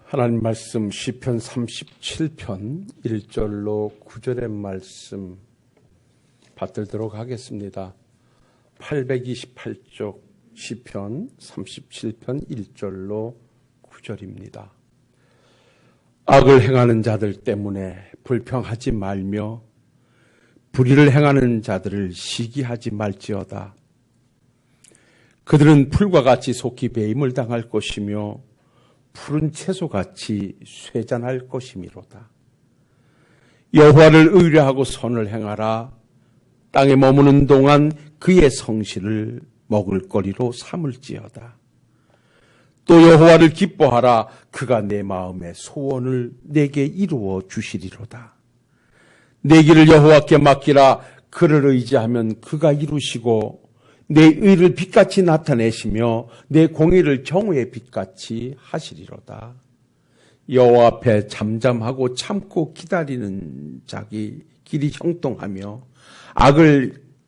하나님 말씀 시편 37편 1절로 9절의 말씀 받들도록 하겠습니다. 828쪽 시편 37편 1절로 9절입니다. 악을 행하는 자들 때문에 불평하지 말며 불의를 행하는 자들을 시기하지 말지어다. 그들은 풀과 같이 속히 배임을 당할 것이며 푸른 채소같이 쇠잔할 것이미로다. 여호와를 의뢰하고 선을 행하라. 땅에 머무는 동안 그의 성실을 먹을거리로 삼을지어다. 또 여호와를 기뻐하라. 그가 내 마음의 소원을 내게 이루어 주시리로다. 내 길을 여호와께 맡기라. 그를 의지하면 그가 이루시고 내 의를 빛같이 나타내시며 내 공의를 정오의 빛같이 하시리로다. 여호와 앞에 잠잠하고 참고 기다리는 자기 길이 형통하며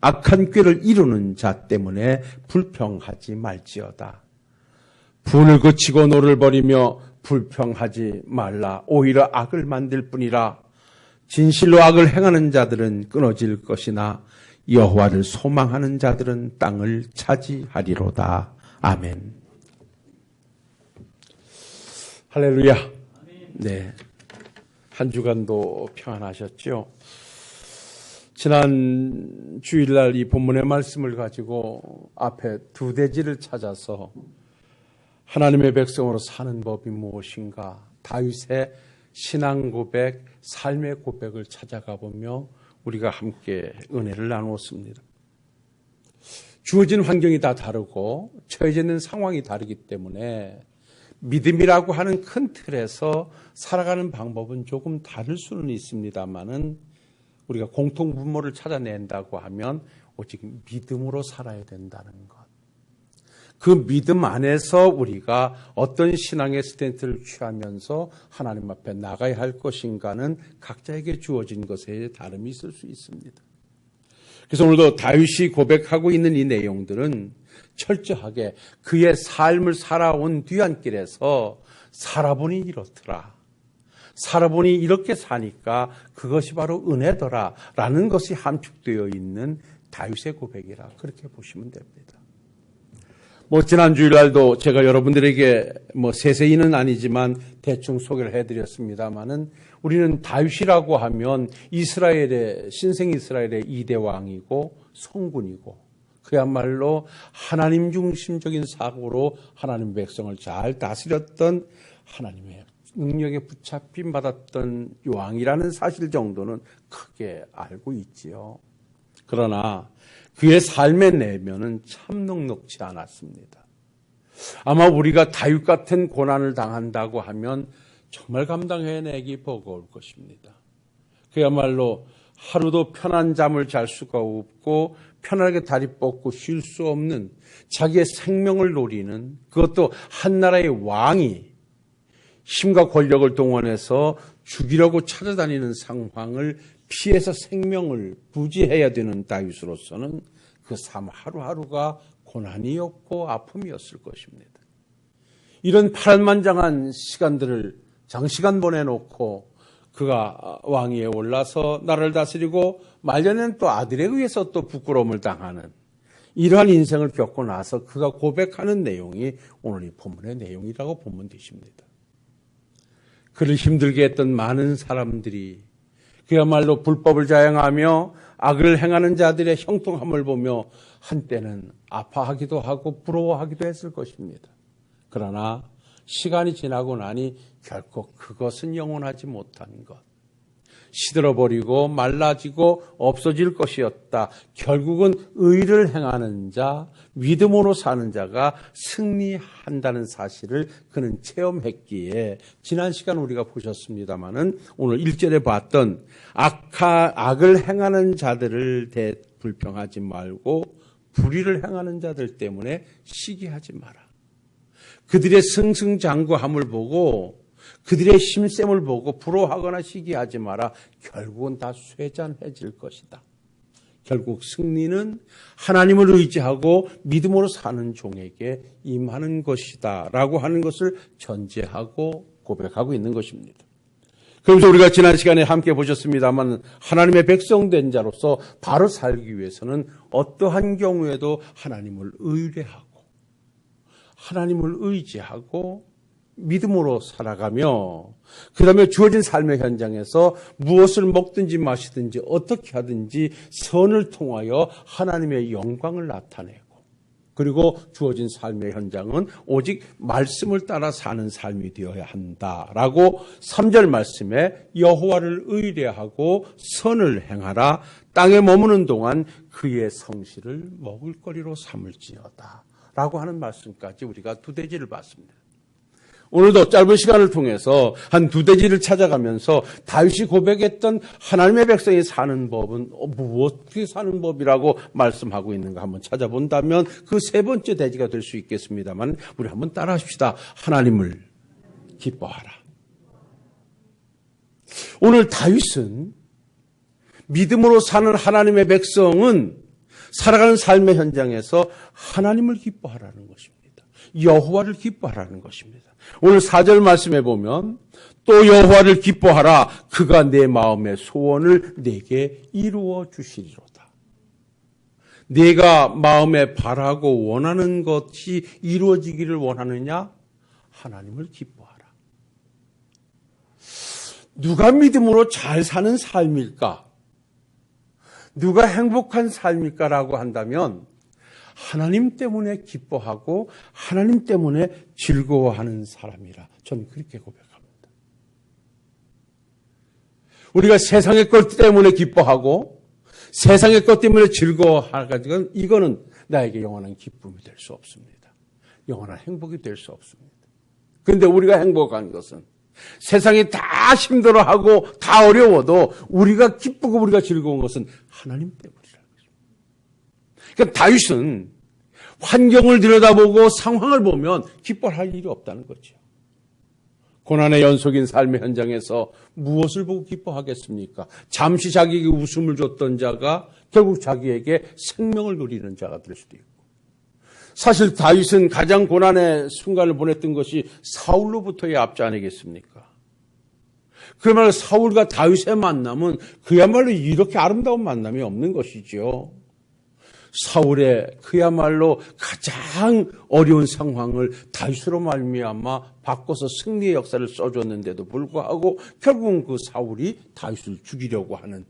악한 꾀를 이루는 자 때문에 불평하지 말지어다. 분을 그치고 노를 버리며 불평하지 말라. 오히려 악을 만들 뿐이라. 진실로 악을 행하는 자들은 끊어질 것이나 여호와를 소망하는 자들은 땅을 차지하리로다. 아멘. 할렐루야. 네, 한 주간도 평안하셨죠? 지난 주일날 이 본문의 말씀을 가지고 앞에 두 대지를 찾아서 하나님의 백성으로 사는 법이 무엇인가, 다윗의 신앙 고백, 삶의 고백을 찾아가 보며 우리가 함께 은혜를 나누었습니다. 주어진 환경이 다 다르고 처해져 있는 상황이 다르기 때문에 믿음이라고 하는 큰 틀에서 살아가는 방법은 조금 다를 수는 있습니다만은 우리가 공통분모를 찾아낸다고 하면 오직 믿음으로 살아야 된다는 것. 그 믿음 안에서 우리가 어떤 신앙의 스탠스를 취하면서 하나님 앞에 나가야 할 것인가는 각자에게 주어진 것에 다름이 있을 수 있습니다. 그래서 오늘도 다윗이 고백하고 있는 이 내용들은 철저하게 그의 삶을 살아온 뒤안길에서 살아보니 이렇더라. 살아보니 이렇게 사니까 그것이 바로 은혜더라 라는 것이 함축되어 있는 다윗의 고백이라 그렇게 보시면 됩니다. 지난 주일날도 제가 여러분들에게 세세히는 아니지만 대충 소개를 해드렸습니다만은 우리는 다윗이라고 하면 신생 이스라엘의 2대 왕이고 성군이고 그야말로 하나님 중심적인 사고로 하나님 백성을 잘 다스렸던 하나님의 능력에 붙잡힘 받았던 왕이라는 사실 정도는 크게 알고 있지요. 그러나 그의 삶의 내면은 참 넉넉지 않았습니다. 아마 우리가 다윗 같은 고난을 당한다고 하면 정말 감당해내기 버거울 것입니다. 그야말로 하루도 편한 잠을 잘 수가 없고 편하게 다리 뻗고 쉴 수 없는 자기의 생명을 노리는, 그것도 한 나라의 왕이 힘과 권력을 동원해서 죽이려고 찾아다니는 상황을 피해서 생명을 부지해야 되는 다윗으로서는 그 삶 하루하루가 고난이었고 아픔이었을 것입니다. 이런 파란만장한 시간들을 장시간 보내놓고 그가 왕위에 올라서 나라를 다스리고 말년에는 또 아들에 의해서 또 부끄러움을 당하는 이러한 인생을 겪고 나서 그가 고백하는 내용이 오늘 이 본문의 내용이라고 보면 되십니다. 그를 힘들게 했던 많은 사람들이 그야말로 불법을 자행하며 악을 행하는 자들의 형통함을 보며 한때는 아파하기도 하고 부러워하기도 했을 것입니다. 그러나 시간이 지나고 나니 결코 그것은 영원하지 못한 것, 시들어버리고 말라지고 없어질 것이었다. 결국은 의를 행하는 자, 믿음으로 사는 자가 승리한다는 사실을 그는 체험했기에 지난 시간 우리가 보셨습니다마는 오늘 1절에 봤던 악을 행하는 자들을 불평하지 말고 불의를 행하는 자들 때문에 시기하지 마라. 그들의 승승장구함을 보고 그들의 힘셈을 보고 부러워하거나 시기하지 마라. 결국은 다 쇠잔해질 것이다. 결국 승리는 하나님을 의지하고 믿음으로 사는 종에게 임하는 것이다 라고 하는 것을 전제하고 고백하고 있는 것입니다. 그래서 우리가 지난 시간에 함께 보셨습니다만 하나님의 백성된 자로서 바로 살기 위해서는 어떠한 경우에도 하나님을 의뢰하고 하나님을 의지하고 믿음으로 살아가며 그 다음에 주어진 삶의 현장에서 무엇을 먹든지 마시든지 어떻게 하든지 선을 통하여 하나님의 영광을 나타내고 그리고 주어진 삶의 현장은 오직 말씀을 따라 사는 삶이 되어야 한다라고 3절 말씀에 여호와를 의뢰하고 선을 행하라 땅에 머무는 동안 그의 성실을 먹을거리로 삼을지어다 라고 하는 말씀까지 우리가 두대지를 봤습니다. 오늘도 짧은 시간을 통해서 한 두대지를 찾아가면서 다윗이 고백했던 하나님의 백성이 사는 법은 무엇이 사는 법이라고 말씀하고 있는가 한번 찾아본다면 그 세 번째 대지가 될 수 있겠습니다만 우리 한번 따라합시다. 하나님을 기뻐하라. 오늘 다윗은 믿음으로 사는 하나님의 백성은 살아가는 삶의 현장에서 하나님을 기뻐하라는 것입니다. 여호와를 기뻐하라는 것입니다. 오늘 4절 말씀에 보면 또 여호와를 기뻐하라 그가 내 마음의 소원을 내게 이루어 주시리로다. 내가 마음에 바라고 원하는 것이 이루어지기를 원하느냐? 하나님을 기뻐하라. 누가 믿음으로 잘 사는 삶일까? 누가 행복한 삶일까라고 한다면 하나님 때문에 기뻐하고 하나님 때문에 즐거워하는 사람이라 저는 그렇게 고백합니다. 우리가 세상의 것 때문에 기뻐하고 세상의 것 때문에 즐거워하가지고 이거는 나에게 영원한 기쁨이 될 수 없습니다. 영원한 행복이 될 수 없습니다. 그런데 우리가 행복한 것은 세상이 다 힘들어하고 다 어려워도 우리가 기쁘고 우리가 즐거운 것은 하나님 때문이라는 것입니다. 그러니까 다윗은 환경을 들여다보고 상황을 보면 기뻐할 일이 없다는 거죠. 고난의 연속인 삶의 현장에서 무엇을 보고 기뻐하겠습니까? 잠시 자기에게 웃음을 줬던 자가 결국 자기에게 생명을 누리는 자가 될 수도 있고 사실 다윗은 가장 고난의 순간을 보냈던 것이 사울로부터의 앞지 아니겠습니까? 그야말로 사울과 다윗의 만남은 그야말로 이렇게 아름다운 만남이 없는 것이죠. 사울의 그야말로 가장 어려운 상황을 다윗으로 말미암아 바꿔서 승리의 역사를 써줬는데도 불구하고 결국은 그 사울이 다윗을 죽이려고 하는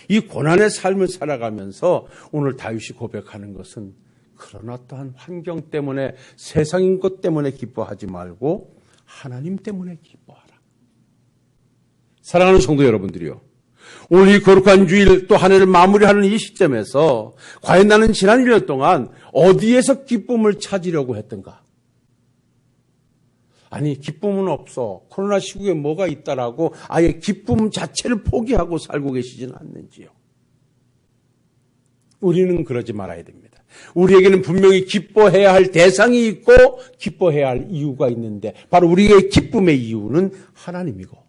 이 고난의 삶을 살아가면서 오늘 다윗이 고백하는 것은 그런 어떠한 환경 때문에 세상인 것 때문에 기뻐하지 말고 하나님 때문에 기뻐하라. 사랑하는 성도 여러분들이요. 오늘 이 거룩한 주일 또 한 해를 마무리하는 이 시점에서 과연 나는 지난 1년 동안 어디에서 기쁨을 찾으려고 했던가? 아니 기쁨은 없어. 코로나 시국에 뭐가 있다라고 아예 기쁨 자체를 포기하고 살고 계시지는 않는지요. 우리는 그러지 말아야 됩니다. 우리에게는 분명히 기뻐해야 할 대상이 있고 기뻐해야 할 이유가 있는데 바로 우리의 기쁨의 이유는 하나님이고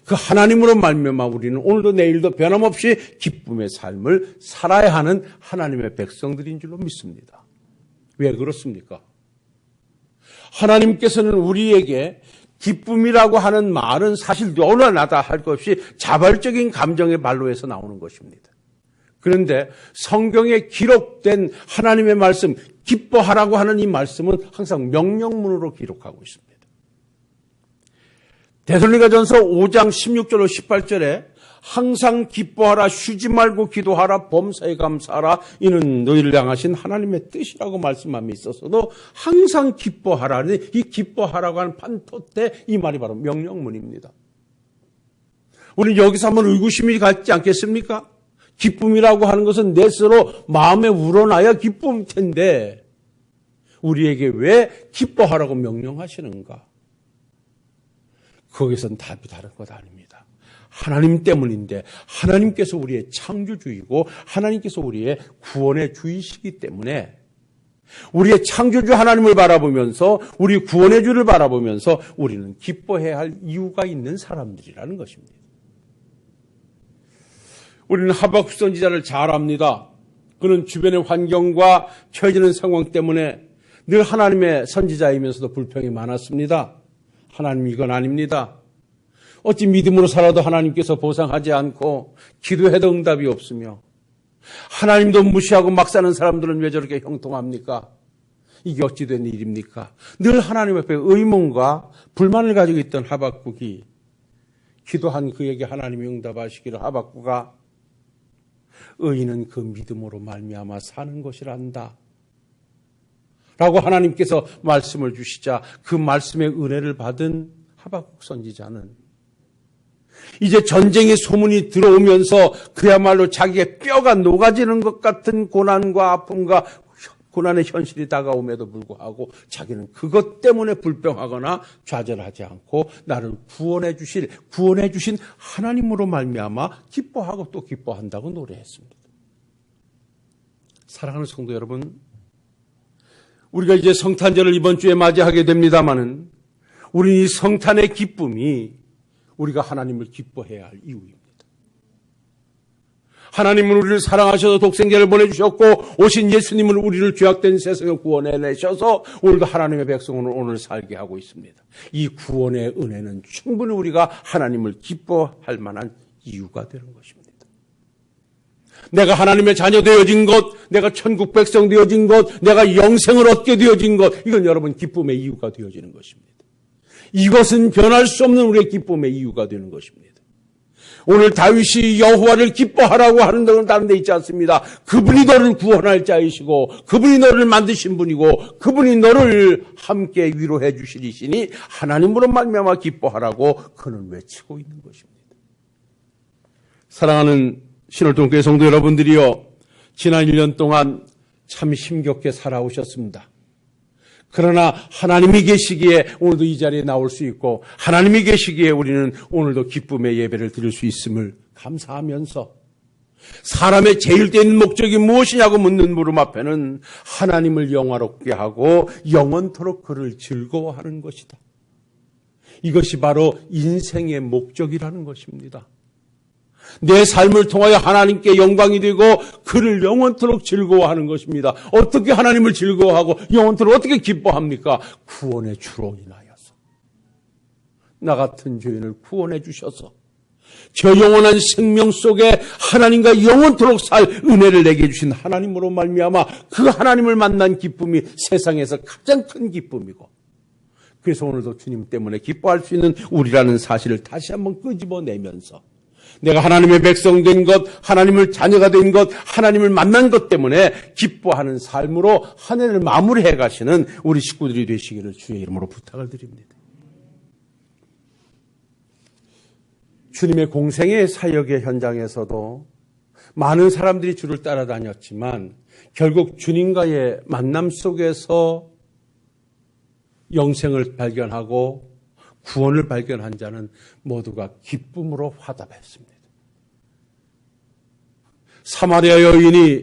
그 하나님으로 말미암아 우리는 오늘도 내일도 변함없이 기쁨의 삶을 살아야 하는 하나님의 백성들인 줄로 믿습니다. 왜 그렇습니까? 하나님께서는 우리에게 기쁨이라고 하는 말은 사실 너나 나다 할 것 없이 자발적인 감정의 발로에서 나오는 것입니다. 그런데 성경에 기록된 하나님의 말씀, 기뻐하라고 하는 이 말씀은 항상 명령문으로 기록하고 있습니다. 데살로니가전서 5장 16절로 18절에 항상 기뻐하라, 쉬지 말고 기도하라, 범사에 감사하라, 이는 너희를 향하신 하나님의 뜻이라고 말씀함에 있어서도 항상 기뻐하라는 이 기뻐하라고 하는 판토테 이 말이 바로 명령문입니다. 우리는 여기서 한번 의구심이 갖지 않겠습니까? 기쁨이라고 하는 것은 내 스스로 마음에 우러나야 기쁨일 텐데 우리에게 왜 기뻐하라고 명령하시는가? 거기선 답이 다른 것 아닙니다. 하나님 때문인데 하나님께서 우리의 창조주이고 하나님께서 우리의 구원의 주이시기 때문에 우리의 창조주 하나님을 바라보면서 우리 구원의 주를 바라보면서 우리는 기뻐해야 할 이유가 있는 사람들이라는 것입니다. 우리는 하박국 선지자를 잘 압니다. 그는 주변의 환경과 처해지는 상황 때문에 늘 하나님의 선지자이면서도 불평이 많았습니다. 하나님, 이건 아닙니다. 어찌 믿음으로 살아도 하나님께서 보상하지 않고 기도해도 응답이 없으며 하나님도 무시하고 막 사는 사람들은 왜 저렇게 형통합니까? 이게 어찌 된 일입니까? 늘 하나님 앞에 의문과 불만을 가지고 있던 하박국이 기도한 그에게 하나님이 응답하시기를, 하박국아, 의인은 그 믿음으로 말미암아 사는 것이란다 라고 하나님께서 말씀을 주시자 그 말씀의 은혜를 받은 하박국 선지자는 이제 전쟁의 소문이 들어오면서 그야말로 자기의 뼈가 녹아지는 것 같은 고난과 아픔과 고난의 현실이 다가옴에도 불구하고 자기는 그것 때문에 불평하거나 좌절하지 않고 나를 구원해 주신 하나님으로 말미암아 기뻐하고 또 기뻐한다고 노래했습니다. 사랑하는 성도 여러분, 우리가 이제 성탄절을 이번 주에 맞이하게 됩니다마는 우리는 이 성탄의 기쁨이 우리가 하나님을 기뻐해야 할 이유입니다. 하나님은 우리를 사랑하셔서 독생자를 보내주셨고 오신 예수님은 우리를 죄악된 세상에 구원해내셔서 오늘도 하나님의 백성으로 오늘 살게 하고 있습니다. 이 구원의 은혜는 충분히 우리가 하나님을 기뻐할 만한 이유가 되는 것입니다. 내가 하나님의 자녀 되어진 것, 내가 천국 백성 되어진 것, 내가 영생을 얻게 되어진 것, 이건 여러분 기쁨의 이유가 되어지는 것입니다. 이것은 변할 수 없는 우리의 기쁨의 이유가 되는 것입니다. 오늘 다윗이 여호와를 기뻐하라고 하는 것은 다른 데 있지 않습니다. 그분이 너를 구원할 자이시고 그분이 너를 만드신 분이고 그분이 너를 함께 위로해 주시리시니 하나님으로 말미암아 기뻐하라고 그는 외치고 있는 것입니다. 사랑하는 신월동교회 성도 여러분들이여, 지난 1년 동안 참 힘겹게 살아오셨습니다. 그러나 하나님이 계시기에 오늘도 이 자리에 나올 수 있고 하나님이 계시기에 우리는 오늘도 기쁨의 예배를 드릴 수 있음을 감사하면서 사람의 제일 되는 목적이 무엇이냐고 묻는 물음 앞에는 하나님을 영화롭게 하고 영원토록 그를 즐거워하는 것이다. 이것이 바로 인생의 목적이라는 것입니다. 내 삶을 통하여 하나님께 영광이 되고 그를 영원토록 즐거워하는 것입니다. 어떻게 하나님을 즐거워하고 영원토록 어떻게 기뻐합니까? 구원의 주로 인하여서. 나 같은 죄인을 구원해 주셔서 저 영원한 생명 속에 하나님과 영원토록 살 은혜를 내게 주신 하나님으로 말미암아 그 하나님을 만난 기쁨이 세상에서 가장 큰 기쁨이고, 그래서 오늘도 주님 때문에 기뻐할 수 있는 우리라는 사실을 다시 한번 끄집어내면서 내가 하나님의 백성 된 것, 하나님을 자녀가 된 것, 하나님을 만난 것 때문에 기뻐하는 삶으로 한 해를 마무리해 가시는 우리 식구들이 되시기를 주의 이름으로 부탁을 드립니다. 주님의 공생의 사역의 현장에서도 많은 사람들이 주를 따라다녔지만 결국 주님과의 만남 속에서 영생을 발견하고 구원을 발견한 자는 모두가 기쁨으로 화답했습니다. 사마리아 여인이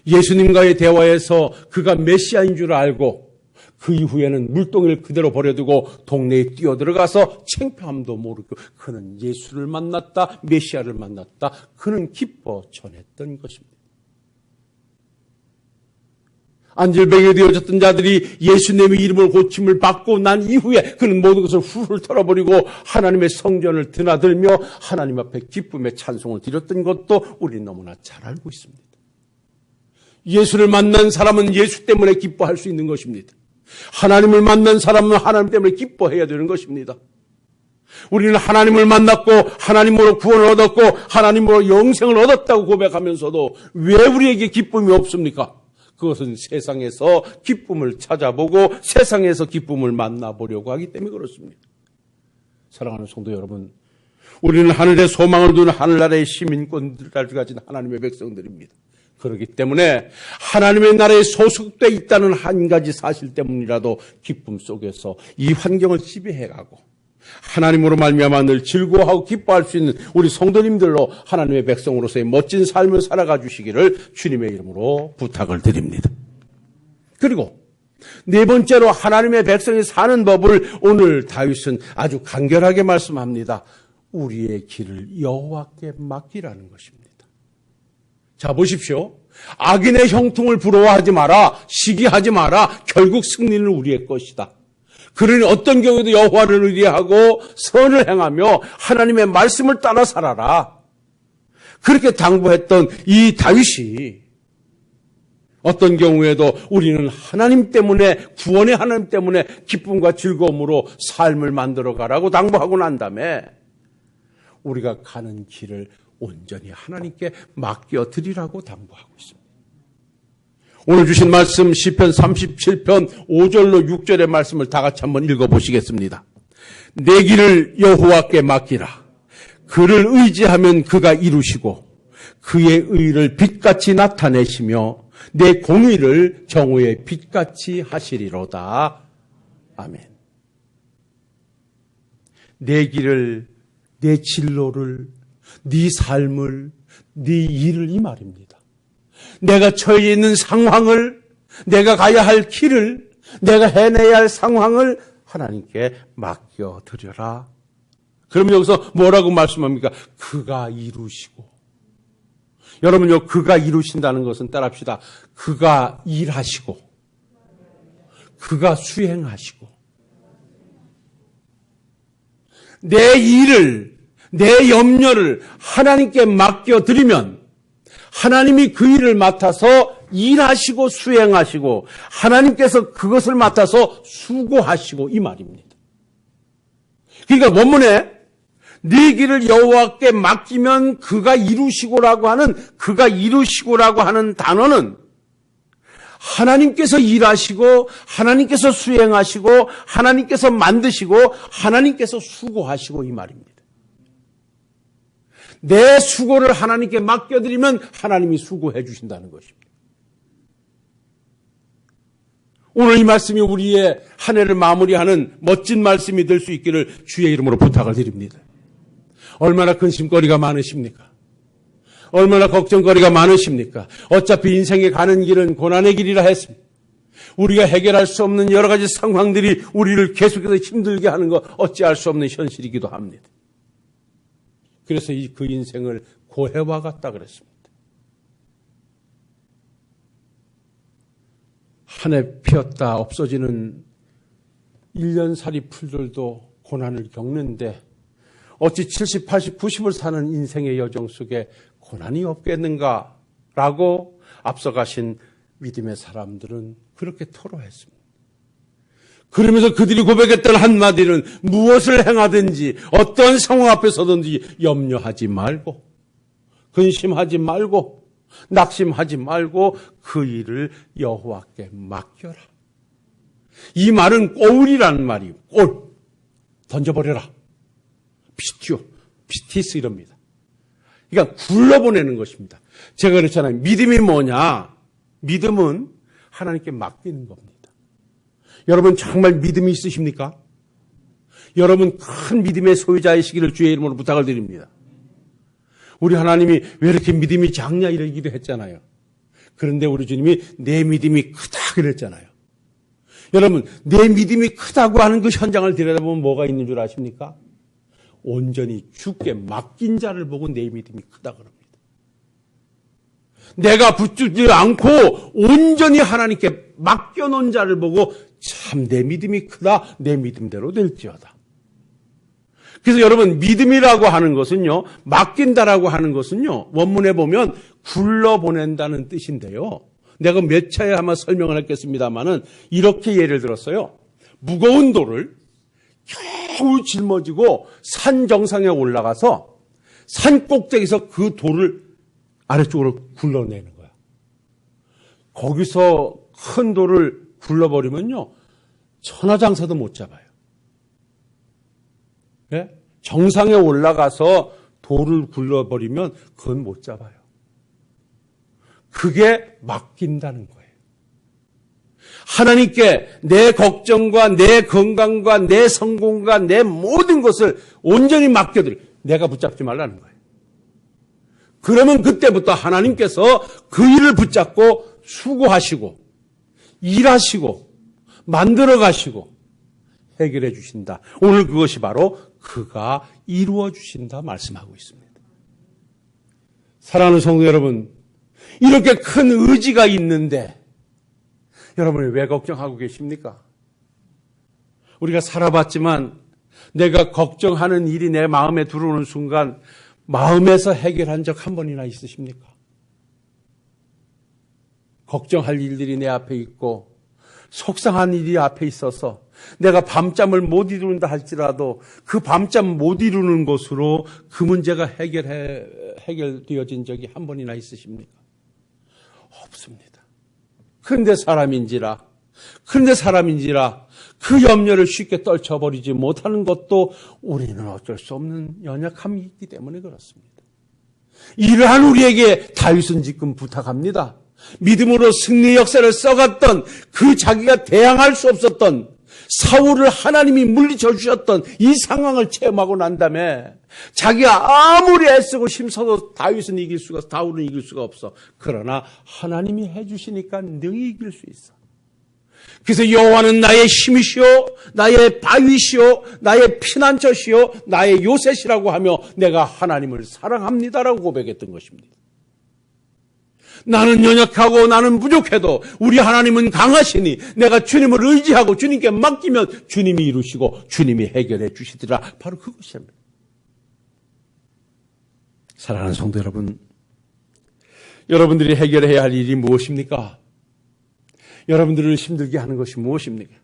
예수님과의 대화에서 그가 메시아인 줄 알고 그 이후에는 물동이를 그대로 버려두고 동네에 뛰어들어가서 창피함도 모르고 그는 예수를 만났다, 메시아를 만났다, 그는 기뻐 전했던 것입니다. 안질병이 되어졌던 자들이 예수님의 이름을 고침을 받고 난 이후에 그는 모든 것을 훌훌 털어버리고 하나님의 성전을 드나들며 하나님 앞에 기쁨의 찬송을 드렸던 것도 우리는 너무나 잘 알고 있습니다. 예수를 만난 사람은 예수 때문에 기뻐할 수 있는 것입니다. 하나님을 만난 사람은 하나님 때문에 기뻐해야 되는 것입니다. 우리는 하나님을 만났고 하나님으로 구원을 얻었고 하나님으로 영생을 얻었다고 고백하면서도 왜 우리에게 기쁨이 없습니까? 그것은 세상에서 기쁨을 찾아보고 세상에서 기쁨을 만나보려고 하기 때문에 그렇습니다. 사랑하는 성도 여러분, 우리는 하늘의 소망을 두는 하늘나라의 시민권들을 가진 하나님의 백성들입니다. 그렇기 때문에 하나님의 나라에 소속되어 있다는 한 가지 사실 때문이라도 기쁨 속에서 이 환경을 지배해가고 하나님으로 말미암아 늘 즐거워하고 기뻐할 수 있는 우리 성도님들로 하나님의 백성으로서의 멋진 삶을 살아가 주시기를 주님의 이름으로 부탁을 드립니다. 그리고 네 번째로 하나님의 백성이 사는 법을 오늘 다윗은 아주 간결하게 말씀합니다. 우리의 길을 여호와께 맡기라는 것입니다. 자, 보십시오. 악인의 형통을 부러워하지 마라. 시기하지 마라. 결국 승리는 우리의 것이다. 그러니 어떤 경우에도 여호와를 의뢰하고 선을 행하며 하나님의 말씀을 따라 살아라. 그렇게 당부했던 이 다윗이 어떤 경우에도 우리는 하나님 때문에, 구원의 하나님 때문에 기쁨과 즐거움으로 삶을 만들어 가라고 당부하고 난 다음에 우리가 가는 길을 온전히 하나님께 맡겨드리라고 당부하고 있습니다. 오늘 주신 말씀 시편 37편 5절로 6절의 말씀을 다 같이 한번 읽어보시겠습니다. 내 길을 여호와께 맡기라. 그를 의지하면 그가 이루시고 그의 의를 빛같이 나타내시며 내 공의를 정오의 빛같이 하시리로다. 아멘. 내 길을, 내 진로를, 네 삶을, 네 일을 이 말입니다. 내가 처해 있는 상황을, 내가 가야 할 길을, 내가 해내야 할 상황을 하나님께 맡겨드려라. 그러면 여기서 뭐라고 말씀합니까? 그가 이루시고. 여러분요, 그가 이루신다는 것은 따라합시다. 그가 일하시고, 그가 수행하시고, 내 일을, 내 염려를 하나님께 맡겨드리면 하나님이 그 일을 맡아서 일하시고 수행하시고 하나님께서 그것을 맡아서 수고하시고 이 말입니다. 그러니까 원문에 네 길을 여호와께 맡기면 그가 이루시고라고 하는 단어는 하나님께서 일하시고 하나님께서 수행하시고 하나님께서 만드시고 하나님께서 수고하시고 이 말입니다. 내 수고를 하나님께 맡겨드리면 하나님이 수고해 주신다는 것입니다. 오늘 이 말씀이 우리의 한 해를 마무리하는 멋진 말씀이 될 수 있기를 주의 이름으로 부탁을 드립니다. 얼마나 근심거리가 많으십니까? 얼마나 걱정거리가 많으십니까? 어차피 인생에 가는 길은 고난의 길이라 했습니다. 우리가 해결할 수 없는 여러 가지 상황들이 우리를 계속해서 힘들게 하는 거 어찌할 수 없는 현실이기도 합니다. 그래서 그 인생을 고해와 같다 그랬습니다. 한 해 피었다 없어지는 1년살이 풀들도 고난을 겪는데 어찌 70, 80, 90을 사는 인생의 여정 속에 고난이 없겠는가라고 앞서가신 믿음의 사람들은 그렇게 토로했습니다. 그러면서 그들이 고백했던 한마디는 무엇을 행하든지 어떤 상황 앞에 서든지 염려하지 말고 근심하지 말고 낙심하지 말고 그 일을 여호와께 맡겨라. 이 말은 꼴이라는 말이에요. 꼴. 던져버려라. 피티스 이럽니다. 그러니까 굴러보내는 것입니다. 제가 그랬잖아요. 믿음이 뭐냐? 믿음은 하나님께 맡기는 겁니다. 여러분 정말 믿음이 있으십니까? 여러분 큰 믿음의 소유자이시기를 주의 이름으로 부탁을 드립니다. 우리 하나님이 왜 이렇게 믿음이 작냐 이러기도 했잖아요. 그런데 우리 주님이 내 믿음이 크다 그랬잖아요. 여러분 내 믿음이 크다고 하는 그 현장을 들여다보면 뭐가 있는 줄 아십니까? 온전히 주께 맡긴 자를 보고 내 믿음이 크다 그럽니다. 내가 붙들지 않고 온전히 하나님께 맡겨놓은 자를 보고 참 내 믿음이 크다, 내 믿음대로 될지어다. 그래서 여러분 믿음이라고 하는 것은요, 맡긴다라고 하는 것은요, 원문에 보면 굴러보낸다는 뜻인데요. 내가 몇 차례 아마 설명을 했겠습니다마는 이렇게 예를 들었어요. 무거운 돌을 겨우 짊어지고 산 정상에 올라가서 산 꼭대기에서 그 돌을 아래쪽으로 굴러내는 거야. 거기서 큰 돌을 굴러버리면요, 천하장사도 못 잡아요. 네? 정상에 올라가서 돌을 굴러버리면 그건 못 잡아요. 그게 맡긴다는 거예요. 하나님께 내 걱정과 내 건강과 내 성공과 내 모든 것을 온전히 맡겨드려. 내가 붙잡지 말라는 거예요. 그러면 그때부터 하나님께서 그 일을 붙잡고 수고하시고 일하시고 만들어 가시고 해결해 주신다. 오늘 그것이 바로 그가 이루어 주신다 말씀하고 있습니다. 사랑하는 성도 여러분, 이렇게 큰 의지가 있는데 여러분이 왜 걱정하고 계십니까? 우리가 살아봤지만 내가 걱정하는 일이 내 마음에 들어오는 순간 마음에서 해결한 적 한 번이나 있으십니까? 걱정할 일들이 내 앞에 있고 속상한 일이 앞에 있어서 내가 밤잠을 못 이룬다 할지라도 그 밤잠 못 이루는 것으로 그 문제가 해결되어진 적이 한 번이나 있으십니까? 없습니다. 그런데 사람인지라 그 염려를 쉽게 떨쳐버리지 못하는 것도 우리는 어쩔 수 없는 연약함이 있기 때문에 그렇습니다. 이러한 우리에게 다윗은 지금 부탁합니다. 믿음으로 승리의 역사를 써갔던 그 자기가 대항할 수 없었던 사울을 하나님이 물리쳐 주셨던 이 상황을 체험하고 난 다음에 자기가 아무리 애쓰고 힘써도 다울은 이길 수가 없어. 그러나 하나님이 해주시니까 능히 이길 수 있어. 그래서 여호와는 나의 힘이시오, 나의 바위시오, 나의 피난처시오, 나의 요새시라고 하며 내가 하나님을 사랑합니다라고 고백했던 것입니다. 나는 연약하고 나는 부족해도 우리 하나님은 강하시니 내가 주님을 의지하고 주님께 맡기면 주님이 이루시고 주님이 해결해 주시리라. 바로 그것입니다. 사랑하는 성도 여러분, 여러분들이 해결해야 할 일이 무엇입니까? 여러분들을 힘들게 하는 것이 무엇입니까?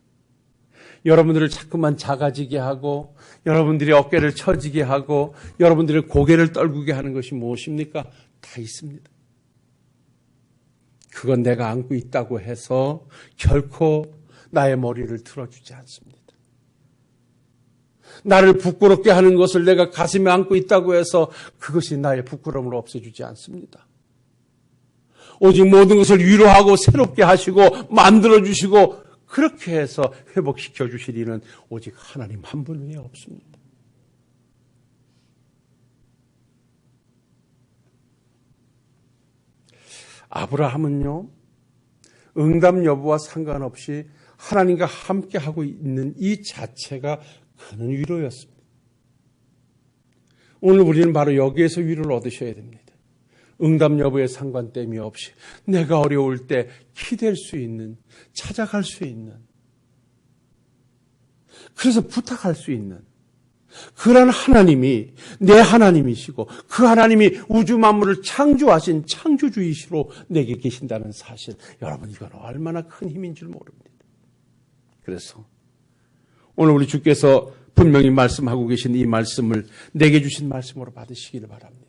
여러분들을 자꾸만 작아지게 하고 여러분들이 어깨를 처지게 하고 여러분들의 고개를 떨구게 하는 것이 무엇입니까? 다 있습니다. 그건 내가 안고 있다고 해서 결코 나의 머리를 들어주지 않습니다. 나를 부끄럽게 하는 것을 내가 가슴에 안고 있다고 해서 그것이 나의 부끄러움을 없애주지 않습니다. 오직 모든 것을 위로하고 새롭게 하시고 만들어주시고 그렇게 해서 회복시켜 주실 이는 오직 하나님 한 분 외에 없습니다. 아브라함은요, 응답 여부와 상관없이 하나님과 함께 하고 있는 이 자체가 큰 위로였습니다. 오늘 우리는 바로 여기에서 위로를 얻으셔야 됩니다. 응답 여부에 상관됨이 없이 내가 어려울 때 기댈 수 있는, 찾아갈 수 있는, 그래서 부탁할 수 있는 그런 하나님이 내 하나님이시고 그 하나님이 우주 만물을 창조하신 창조주이시로 내게 계신다는 사실, 여러분 이건 얼마나 큰 힘인 줄 모릅니다. 그래서 오늘 우리 주께서 분명히 말씀하고 계신 이 말씀을 내게 주신 말씀으로 받으시기를 바랍니다.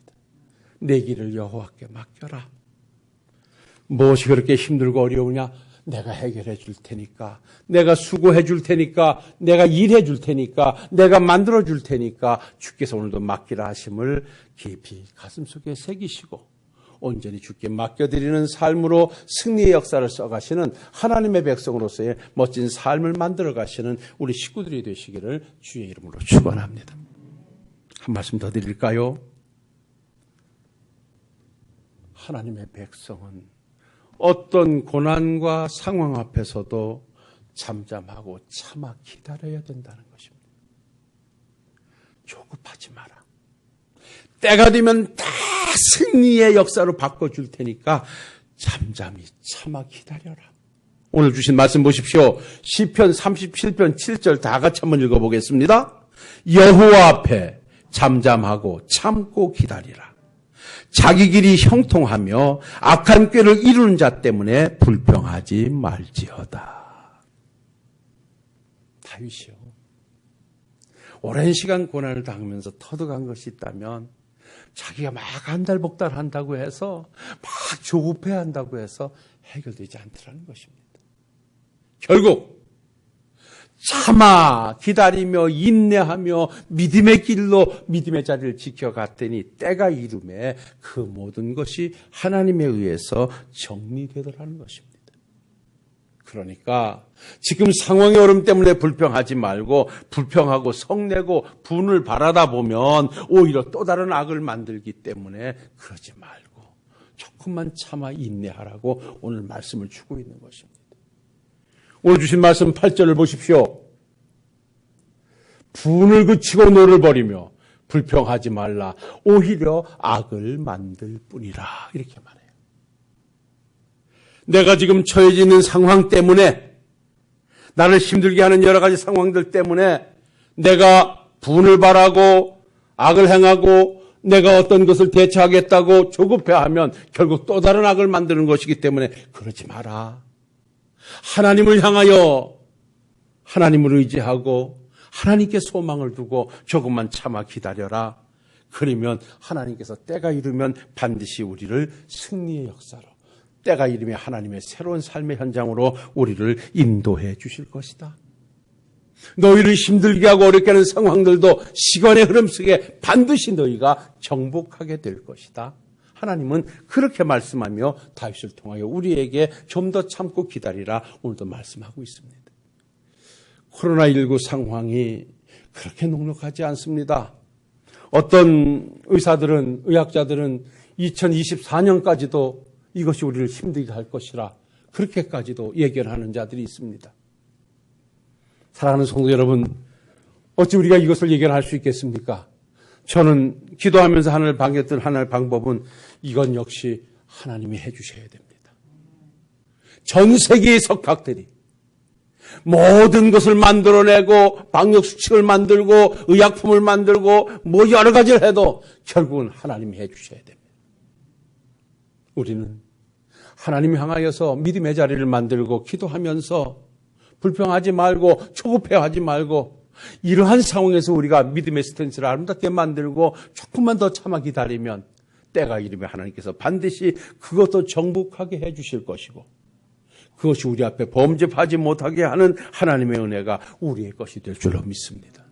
내 길을 여호와께 맡겨라. 무엇이 그렇게 힘들고 어려우냐? 내가 해결해 줄 테니까, 내가 수고해 줄 테니까, 내가 일해 줄 테니까, 내가 만들어 줄 테니까 주께서 오늘도 맡기라 하심을 깊이 가슴속에 새기시고 온전히 주께 맡겨드리는 삶으로 승리의 역사를 써가시는 하나님의 백성으로서의 멋진 삶을 만들어 가시는 우리 식구들이 되시기를 주의 이름으로 축원합니다. 한 말씀 더 드릴까요? 하나님의 백성은 어떤 고난과 상황 앞에서도 잠잠하고 참아 기다려야 된다는 것입니다. 조급하지 마라. 때가 되면 다 승리의 역사로 바꿔줄 테니까 잠잠히 참아 기다려라. 오늘 주신 말씀 보십시오. 시편 37편 7절 다 같이 한번 읽어보겠습니다. 여호와 앞에 잠잠하고 참고 기다리라. 자기 길이 형통하며 악한 꾀를 이루는 자 때문에 불평하지 말지어다. 다윗이요, 오랜 시간 고난을 당하면서 터득한 것이 있다면 자기가 막 안달복달한다고 해서 막 조급해한다고 해서 해결되지 않더라는 것입니다. 결국 참아 기다리며 인내하며 믿음의 길로 믿음의 자리를 지켜갔더니 때가 이름에 그 모든 것이 하나님에 의해서 정리되더라는 것입니다. 그러니까 지금 상황의 어려움 때문에 불평하지 말고 불평하고 성내고 분을 바라다 보면 오히려 또 다른 악을 만들기 때문에 그러지 말고 조금만 참아 인내하라고 오늘 말씀을 주고 있는 것입니다. 오늘 주신 말씀 8절을 보십시오. 분을 그치고 노를 버리며 불평하지 말라. 오히려 악을 만들 뿐이라. 이렇게 말해요. 내가 지금 처해져 있는 상황 때문에 나를 힘들게 하는 여러 가지 상황들 때문에 내가 분을 발하고 악을 행하고 내가 어떤 것을 대처하겠다고 조급해하면 결국 또 다른 악을 만드는 것이기 때문에 그러지 마라. 하나님을 향하여 하나님을 의지하고 하나님께 소망을 두고 조금만 참아 기다려라. 그러면 하나님께서 때가 이르면 반드시 우리를 승리의 역사로, 때가 이르면 하나님의 새로운 삶의 현장으로 우리를 인도해 주실 것이다. 너희를 힘들게 하고 어렵게 하는 상황들도 시간의 흐름 속에 반드시 너희가 정복하게 될 것이다. 하나님은 그렇게 말씀하며 다윗을 통하여 우리에게 좀 더 참고 기다리라 오늘도 말씀하고 있습니다. 코로나19 상황이 그렇게 녹록하지 않습니다. 어떤 의사들은, 의학자들은 2024년까지도 이것이 우리를 힘들게 할 것이라 그렇게까지도 예견하는 자들이 있습니다. 사랑하는 성도 여러분, 어찌 우리가 이것을 예견할 수 있겠습니까? 저는 기도하면서 하나님을 반겼던 하나의 방법은 이건 역시 하나님이 해주셔야 됩니다. 전 세계의 석학들이 모든 것을 만들어내고 방역수칙을 만들고 의약품을 만들고 뭐 여러 가지를 해도 결국은 하나님이 해주셔야 됩니다. 우리는 하나님 향하여서 믿음의 자리를 만들고 기도하면서 불평하지 말고 초급해하지 말고 이러한 상황에서 우리가 믿음의 스탠스를 아름답게 만들고 조금만 더 참아 기다리면 때가 이르면 하나님께서 반드시 그것도 정복하게 해주실 것이고 그것이 우리 앞에 범접하지 못하게 하는 하나님의 은혜가 우리의 것이 될 줄로 믿습니다.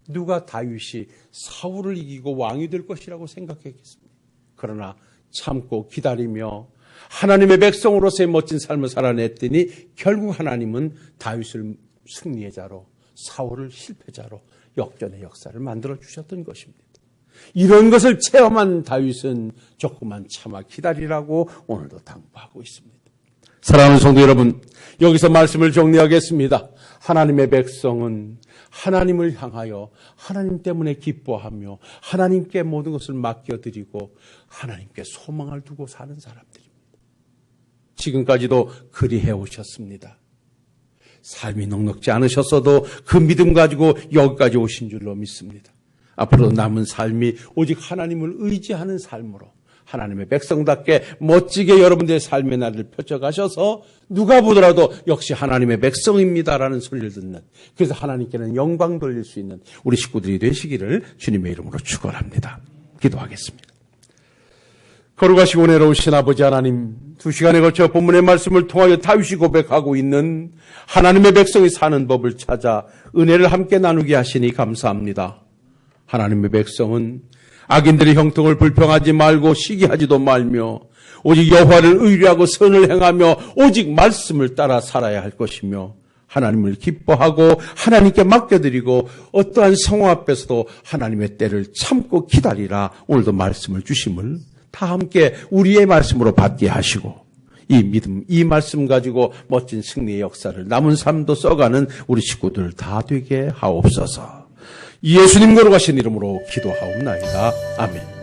누가 다윗이 사울을 이기고 왕이 될 것이라고 생각했겠습니까? 그러나 참고 기다리며 하나님의 백성으로서의 멋진 삶을 살아냈더니 결국 하나님은 다윗을 승리의 자로 사울을 실패자로 역전의 역사를 만들어 주셨던 것입니다. 이런 것을 체험한 다윗은 조금만 참아 기다리라고 오늘도 당부하고 있습니다. 사랑하는 성도 여러분, 여기서 말씀을 정리하겠습니다. 하나님의 백성은 하나님을 향하여 하나님 때문에 기뻐하며 하나님께 모든 것을 맡겨드리고 하나님께 소망을 두고 사는 사람들입니다. 지금까지도 그리해 오셨습니다. 삶이 넉넉지 않으셨어도 그 믿음 가지고 여기까지 오신 줄로 믿습니다. 앞으로 남은 삶이 오직 하나님을 의지하는 삶으로 하나님의 백성답게 멋지게 여러분들의 삶의 날을 펼쳐가셔서 누가 보더라도 역시 하나님의 백성입니다라는 소리를 듣는, 그래서 하나님께는 영광 돌릴 수 있는 우리 식구들이 되시기를 주님의 이름으로 축원합니다. 기도하겠습니다. 거룩하시고 은혜로우신 아버지 하나님, 2시간에 걸쳐 본문의 말씀을 통하여 다윗이 고백하고 있는 하나님의 백성이 사는 법을 찾아 은혜를 함께 나누게 하시니 감사합니다. 하나님의 백성은 악인들의 형통을 불평하지 말고 시기하지도 말며 오직 여호와를 의뢰하고 선을 행하며 오직 말씀을 따라 살아야 할 것이며 하나님을 기뻐하고 하나님께 맡겨드리고 어떠한 상황 앞에서도 하나님의 때를 참고 기다리라 오늘도 말씀을 주심을 다 함께 우리의 말씀으로 받게 하시고 이 믿음, 이 말씀 가지고 멋진 승리의 역사를 남은 삶도 써가는 우리 식구들 다 되게 하옵소서. 예수님 거룩하신 이름으로 기도하옵나이다. 아멘.